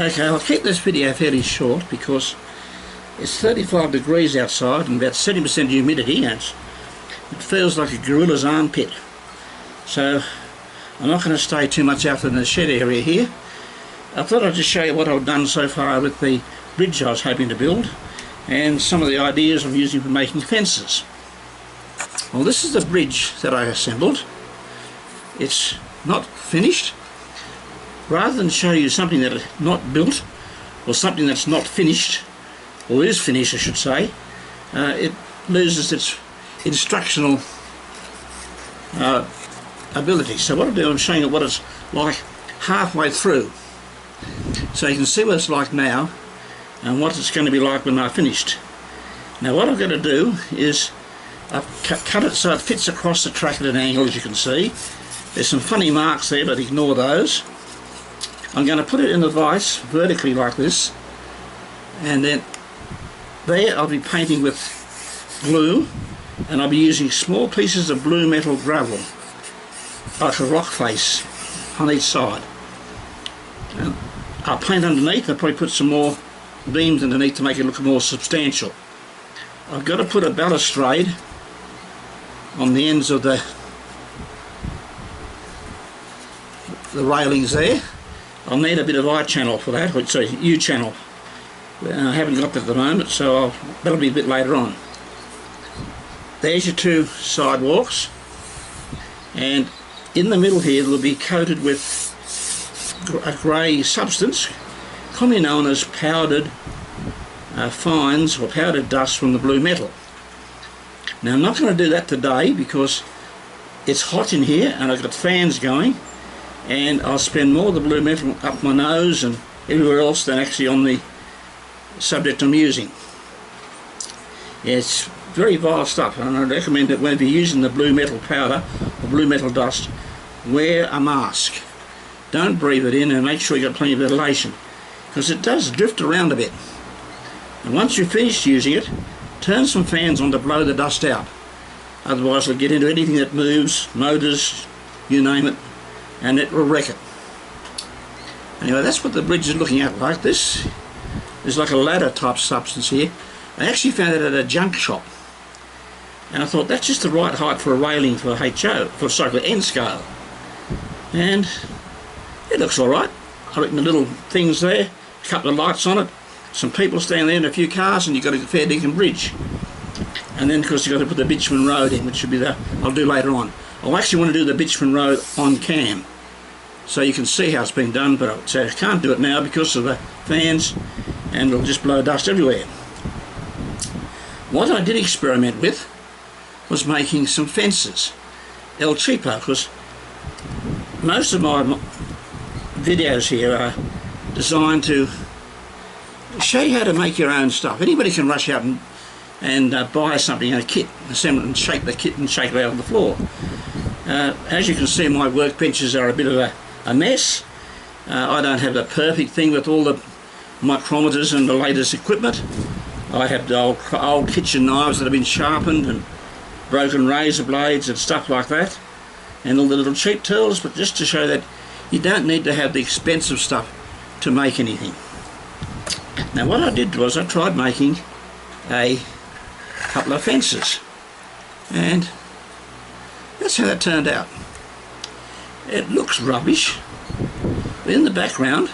Okay, I'll keep this video fairly short because it's 35 degrees outside and about 70% humidity, and it feels like a gorilla's armpit. So I'm not going to stay too much out in the shed area here. I thought I'd just show you what I've done so far with the bridge I was hoping to build and some of the ideas I'm using for making fences. Well, this is the bridge that I assembled. It's not finished. Rather than show you something that is not built or something that's not finished, or is finished I should say, it loses its instructional ability. So what I'm doing, I'm showing you what it's like halfway through, so you can see what it's like now and what it's going to be like when I'm finished. Now what I'm going to do is I've cut it so it fits across the track at an angle, as you can see. There's some funny marks there, but ignore those. I'm going to put it in the vise vertically like this, and then there I'll be painting with glue, and I'll be using small pieces of blue metal gravel like a rock face on each side. And I'll paint underneath. I'll probably put some more beams underneath to make it look more substantial. I've got to put a balustrade on the ends of the railings there. I'll need a bit of I channel for that, which is U channel. I haven't got that at the moment, so that'll be a bit later on. There's your two sidewalks, and in the middle here they'll be coated with a grey substance commonly known as powdered fines or powdered dust from the blue metal. Now I'm not going to do that today because it's hot in here and I've got fans going, and I'll spend more of the blue metal up my nose and everywhere else than actually on the subject I'm using. Yeah, it's very vile stuff, and I recommend that whenever you're using the blue metal powder or blue metal dust, wear a mask. Don't breathe it in, and make sure you've got plenty of ventilation, because it does drift around a bit. And once you've finished using it, turn some fans on to blow the dust out. Otherwise it'll get into anything that moves, motors, you name it, and it will wreck it. Anyway, that's what the bridge is looking at like this. There's like a ladder type substance here. I actually found it at a junk shop, and I thought that's just the right height for a railing for for end scale, and it looks alright. I reckon the little things there, a couple of lights on it, some people standing there and a few cars, and you've got a fair dinkum bridge. And then of course you've got to put the bitumen road in, which should be I'll do later on. I actually want to do the bitumen road on cam, so you can see how it's been done, but I can't do it now because of the fans, and it'll just blow dust everywhere. What I did experiment with was making some fences, El Cheapo, because most of my videos here are designed to show you how to make your own stuff. Anybody can rush out and buy something, a kit, assemble it and shake the kit and shake it out on the floor. As you can see, my workbenches are a bit of a mess. I don't have the perfect thing with all the micrometers and the latest equipment. I have the old kitchen knives that have been sharpened, and broken razor blades and stuff like that, and all the little cheap tools, but just to show that you don't need to have the expensive stuff to make anything. Now what I did was I tried making a couple of fences, and that's how that turned out. It looks rubbish, but in the background,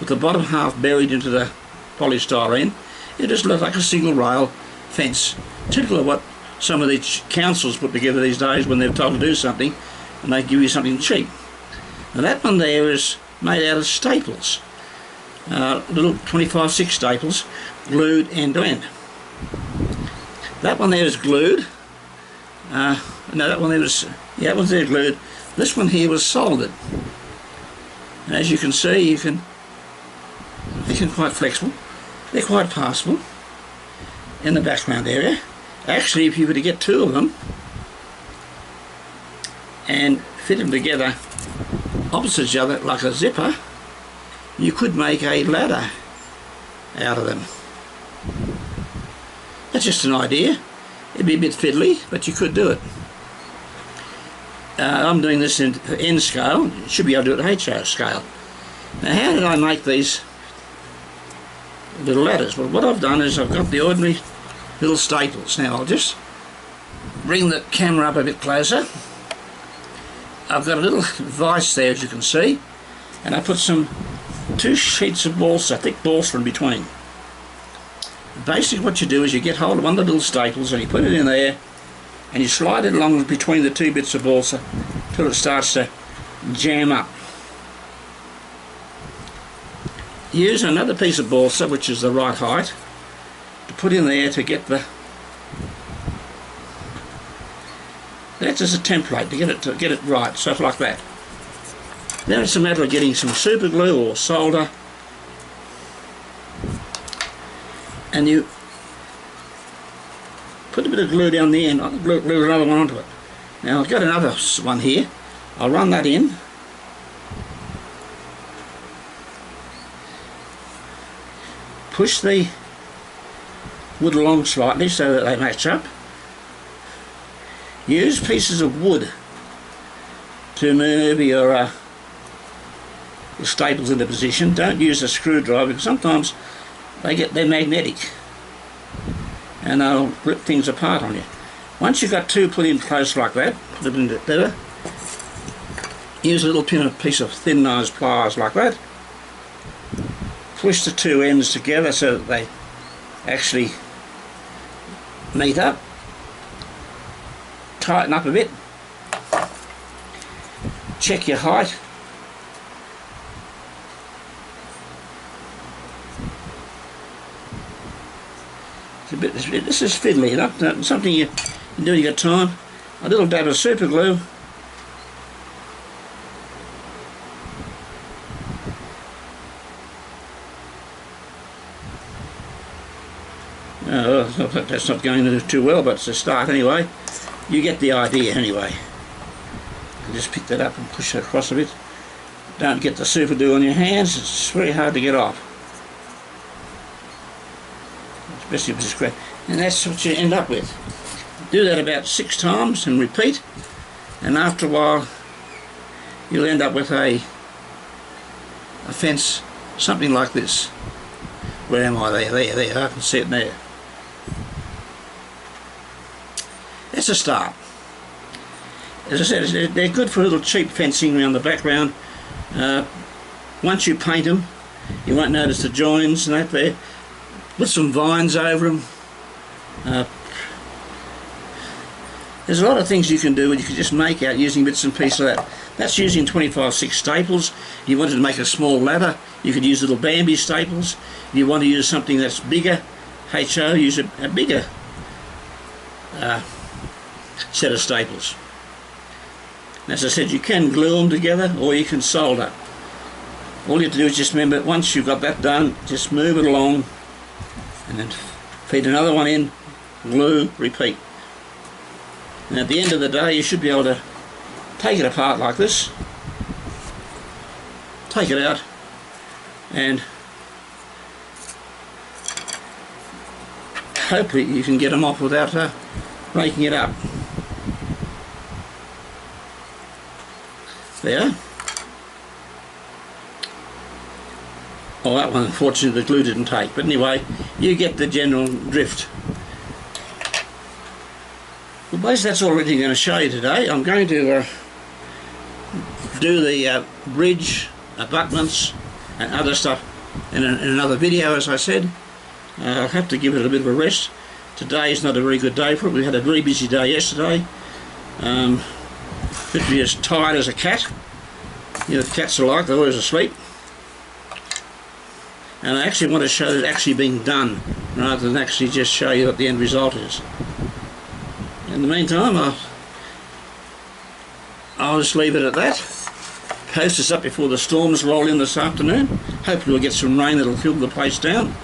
with the bottom half buried into the polystyrene, it just looks like a single rail fence, typical of what some of these councils put together these days when they're told to do something and they give you something cheap. Now that one there is made out of staples, little 25/6 staples glued end to end. That one there is glued. No, that one there was, yeah, that one's there glued. This one here was soldered. And as you can see, they can quite flexible. They're quite passable in the background area. Actually, if you were to get two of them and fit them together opposite each other like a zipper, you could make a ladder out of them. That's just an idea. It'd be a bit fiddly, but you could do it. I'm doing this in N scale. You should be able to do it at HO scale. Now, how did I make these little ladders. Well, what I've done is I've got the ordinary little staples. Now I'll just bring the camera up a bit closer. I've got a little vise there, as you can see, and I put two sheets of balsa, thick balsa in between. Basically what you do is you get hold of one of the little staples and you put it in there and you slide it along between the two bits of balsa till it starts to jam up. Use another piece of balsa, which is the right height, to put in there to get the... That's as a template to get it right, stuff like that. Then it's a matter of getting some super glue or solder, and you put a bit of glue down the end, glue another one onto it. Now I've got another one here. I'll run that in. Push the wood along slightly so that they match up. Use pieces of wood to move your staples into position. Don't use a screwdriver because sometimes they're magnetic and they'll rip things apart on you. Once you've got two put in close like that, put them in together. Use a little piece of thin nosed pliers like that. Push the two ends together so that they actually meet up. Tighten up a bit. Check your height. This is fiddly enough. Something you can do when you got time. A little dab of super glue. Oh, that's not going to do too well, but it's a start anyway. You get the idea anyway. You just pick that up and push it across a bit. Don't get the super glue on your hands, it's very hard to get off. Especially if it's scratch. And that's what you end up with. Do that about 6 times and repeat, and after a while you'll end up with a fence, something like this. Where am I? There, I can see it there. It's a start. As I said, they're good for a little cheap fencing around the background. Once you paint them, you won't notice the joins and that there. Put some vines over them. There's a lot of things you can do, and you can just make out using bits and pieces of that. That's using 25/6 staples. If you wanted to make a small ladder, you could use little Bambi staples. If you want to use something that's bigger, HO, use a bigger set of staples. As I said, you can glue them together or you can solder. All you have to do is just remember, once you've got that done, just move it along and then feed another one in, glue, repeat. And at the end of the day you should be able to take it apart like this, take it out, and hopefully you can get them off without breaking it up. There. Oh, that one, unfortunately, the glue didn't take. But anyway, you get the general drift. Well, basically, that's all I'm really going to show you today. I'm going to do the bridge, abutments, and other stuff in another video, as I said. I'll have to give it a bit of a rest. Today is not a very good day for it. We had a very busy day yesterday. Literally as tired as a cat. You know, cats are like, they're always asleep. And I actually want to show it actually being done, rather than actually just show you what the end result is. In the meantime, I'll just leave it at that. Post this up before the storms roll in this afternoon. Hopefully we'll get some rain that'll fill the place down.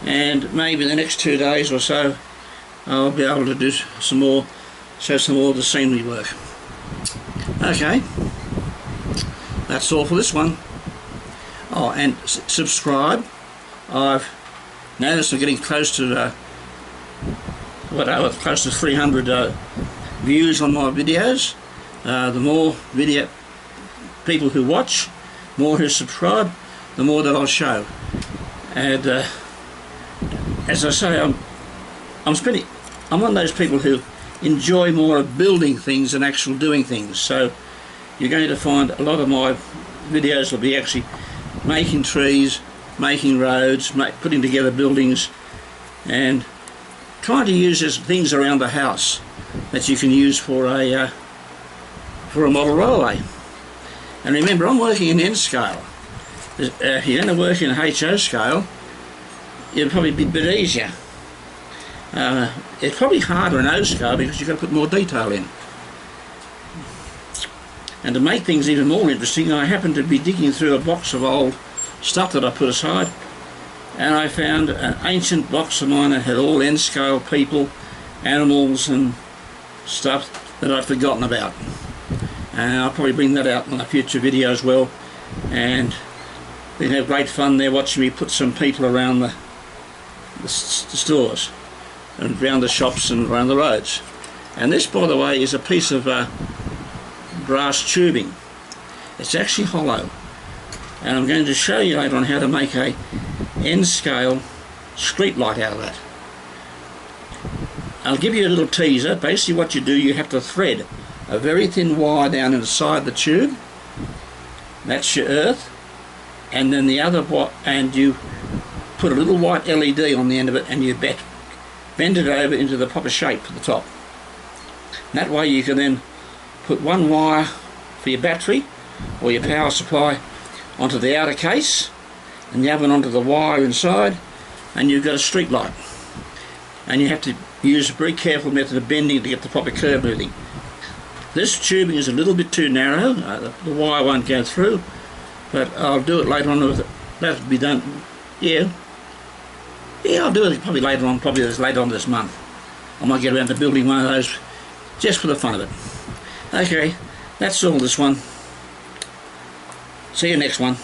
And maybe in the next 2 days or so, I'll be able to do some more, show some more of the scenery work. Okay, that's all for this one. Oh, and subscribe. I've noticed I'm getting close to close to 300 views on my videos. The more people who watch, more who subscribe, the more that I'll show. And as I say, I'm one of those people who enjoy more of building things than actual doing things. So you're going to find a lot of my videos will be actually making trees, making roads, putting together buildings, and trying to use these things around the house that you can use for a model railway. And remember, I'm working in N scale. If you're going to work in HO scale, it'll probably be a bit easier. It's probably harder in O scale because you've got to put more detail in. And to make things even more interesting, I happened to be digging through a box of old stuff that I put aside, and I found an ancient box of mine that had all N scale people, animals and stuff that I'd forgotten about. And I'll probably bring that out in a future video as well, and we have great fun there watching me put some people around the stores and around the shops and around the roads. And this, by the way, is a piece of brass tubing. It's actually hollow, and I'm going to show you later on how to make a N-scale street light out of that. I'll give you a little teaser. Basically what you do, you have to thread a very thin wire down inside the tube. That's your earth, and then the other and you put a little white LED on the end of it, and you bend it over into the proper shape for the top. And that way you can then put one wire for your battery or your power supply onto the outer case, and the other one onto the wire inside, and you've got a street light. And you have to use a very careful method of bending to get the proper curve moving. This tubing is a little bit too narrow, the wire won't go through, but I'll do it later on with it. That'll be done, yeah, I'll do it probably later on, later on this month. I might get around to building one of those just for the fun of it. Okay, that's all this one. See you next one.